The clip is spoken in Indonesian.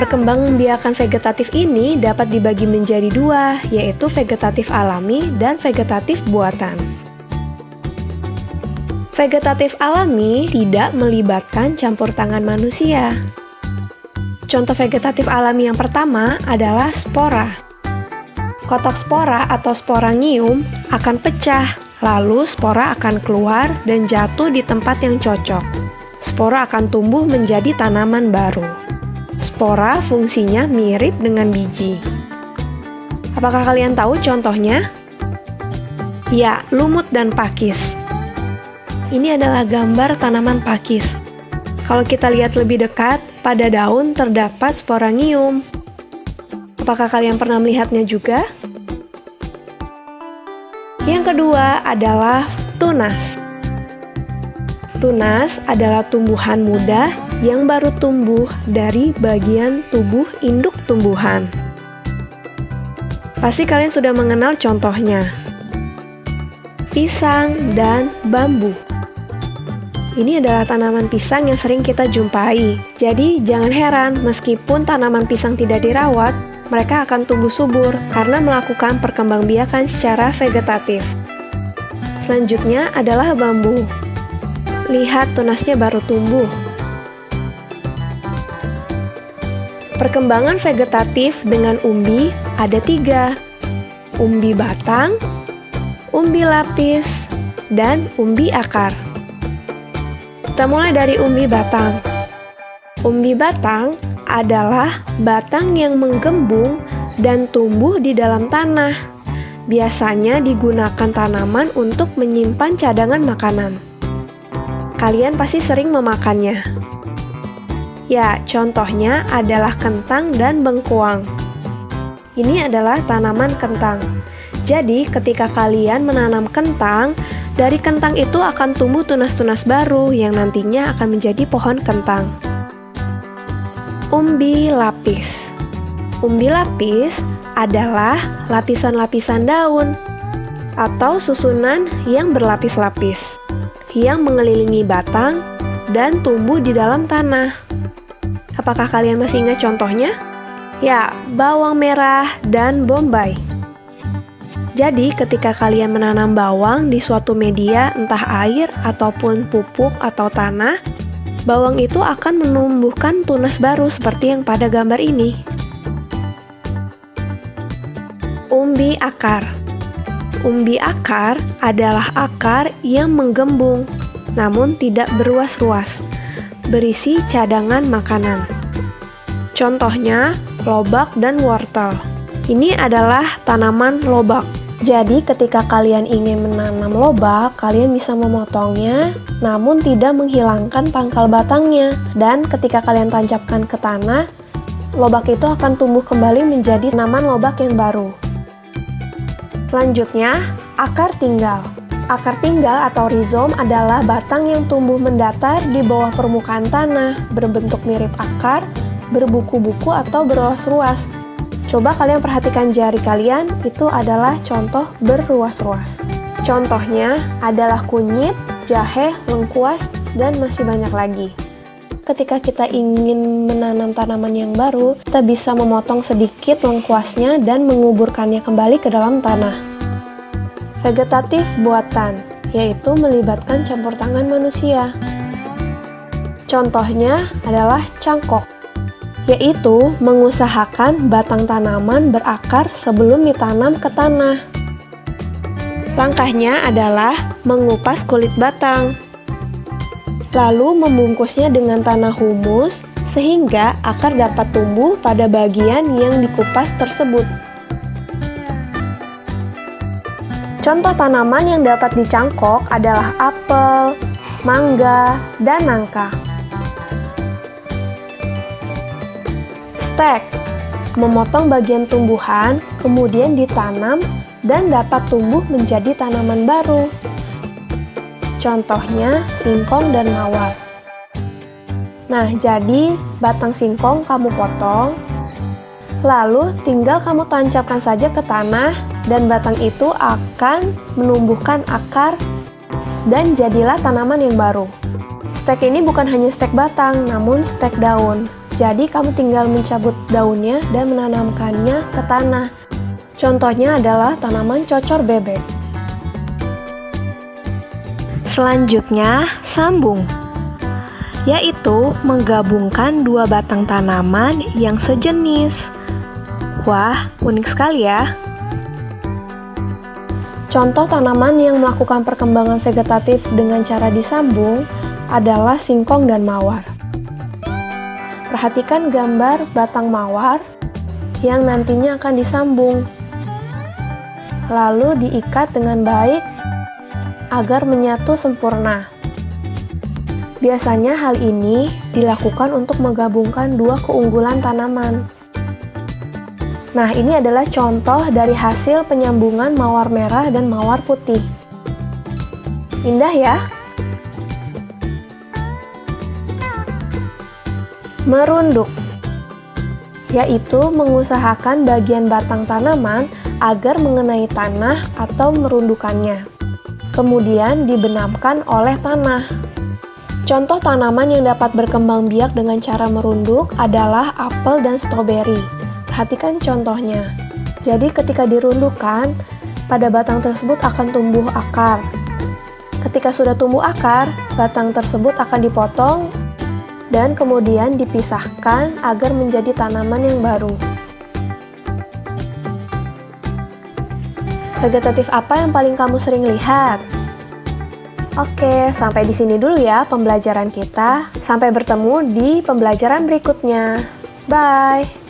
Perkembangbiakan vegetatif ini dapat dibagi menjadi dua, yaitu vegetatif alami dan vegetatif buatan. Vegetatif alami tidak melibatkan campur tangan manusia. Contoh vegetatif alami yang pertama adalah spora. Kotak spora atau sporangium akan pecah, lalu spora akan keluar dan jatuh di tempat yang cocok. Spora akan tumbuh menjadi tanaman baru. Spora fungsinya mirip dengan biji. Apakah kalian tahu contohnya? Ya, lumut dan pakis. Ini adalah gambar tanaman pakis. Kalau kita lihat lebih dekat, pada daun terdapat sporangium. Apakah kalian pernah melihatnya juga? Yang kedua adalah tunas. Tunas adalah tumbuhan muda yang baru tumbuh dari bagian tubuh induk tumbuhan. Pasti kalian sudah mengenal contohnya. Pisang dan bambu. Ini adalah tanaman pisang yang sering kita jumpai. Jadi jangan heran meskipun tanaman pisang tidak dirawat, mereka akan tumbuh subur karena melakukan perkembangbiakan secara vegetatif. Selanjutnya adalah bambu. Lihat tunasnya baru tumbuh. Perkembangan vegetatif dengan umbi ada 3. Umbi batang, umbi lapis, dan umbi akar. Kita mulai dari umbi batang. Umbi batang adalah batang yang menggembung dan tumbuh di dalam tanah. Biasanya digunakan tanaman untuk menyimpan cadangan makanan. Kalian pasti sering memakannya. Ya, contohnya adalah kentang dan bengkuang. Ini adalah tanaman kentang. Jadi, ketika kalian menanam kentang, dari kentang itu akan tumbuh tunas-tunas baru yang nantinya akan menjadi pohon kentang. Umbi lapis. Umbi lapis adalah lapisan-lapisan daun atau susunan yang berlapis-lapis yang mengelilingi batang dan tumbuh di dalam tanah. Apakah kalian masih ingat contohnya? Ya, bawang merah dan bombay. Jadi, ketika kalian menanam bawang di suatu media, entah air ataupun pupuk atau tanah, bawang itu akan menumbuhkan tunas baru seperti yang pada gambar ini. Umbi akar. Umbi akar adalah akar yang menggembung, namun tidak beruas-ruas, berisi cadangan makanan. Contohnya, lobak dan wortel. Ini adalah tanaman lobak. Jadi ketika kalian ingin menanam lobak, kalian bisa memotongnya, namun tidak menghilangkan pangkal batangnya. Dan ketika kalian tancapkan ke tanah, lobak itu akan tumbuh kembali menjadi tanaman lobak yang baru. Selanjutnya, akar tinggal. Akar tinggal atau rizom adalah batang yang tumbuh mendatar di bawah permukaan tanah, berbentuk mirip akar, berbuku-buku atau beruas-ruas. Coba kalian perhatikan jari kalian, itu adalah contoh berruas-ruas. Contohnya adalah kunyit, jahe, lengkuas, dan masih banyak lagi. Ketika kita ingin menanam tanaman yang baru, kita bisa memotong sedikit lengkuasnya dan menguburkannya kembali ke dalam tanah. Vegetatif buatan, yaitu melibatkan campur tangan manusia. Contohnya adalah cangkok, yaitu mengusahakan batang tanaman berakar sebelum ditanam ke tanah. Langkahnya adalah mengupas kulit batang, lalu membungkusnya dengan tanah humus sehingga akar dapat tumbuh pada bagian yang dikupas tersebut. Contoh tanaman yang dapat dicangkok adalah apel, mangga, dan nangka. Stek, memotong bagian tumbuhan, kemudian ditanam dan dapat tumbuh menjadi tanaman baru. Contohnya singkong dan mawar. Nah, jadi batang singkong kamu potong, lalu tinggal kamu tancapkan saja ke tanah dan batang itu akan menumbuhkan akar dan jadilah tanaman yang baru. Stek ini bukan hanya stek batang, namun stek daun. Jadi kamu tinggal mencabut daunnya dan menanamkannya ke tanah. Contohnya adalah tanaman cocor bebek. Selanjutnya, sambung, yaitu menggabungkan dua batang tanaman yang sejenis. Wah, unik sekali ya. Contoh tanaman yang melakukan perkembangan vegetatif dengan cara disambung adalah singkong dan mawar. Perhatikan gambar batang mawar yang nantinya akan disambung, lalu diikat dengan baik agar menyatu sempurna. Biasanya hal ini dilakukan untuk menggabungkan dua keunggulan tanaman. Nah, ini adalah contoh dari hasil penyambungan mawar merah dan mawar putih. Indah ya? Merunduk, yaitu mengusahakan bagian batang tanaman agar mengenai tanah atau merundukannya, kemudian dibenamkan oleh tanah. Contoh tanaman yang dapat berkembang biak dengan cara merunduk adalah apel dan stroberi. Perhatikan contohnya. Jadi ketika dirundukkan, pada batang tersebut akan tumbuh akar. Ketika sudah tumbuh akar, batang tersebut akan dipotong dan kemudian dipisahkan agar menjadi tanaman yang baru. Vegetatif apa yang paling kamu sering lihat? Oke, sampai di sini dulu ya pembelajaran kita. Sampai bertemu di pembelajaran berikutnya. Bye!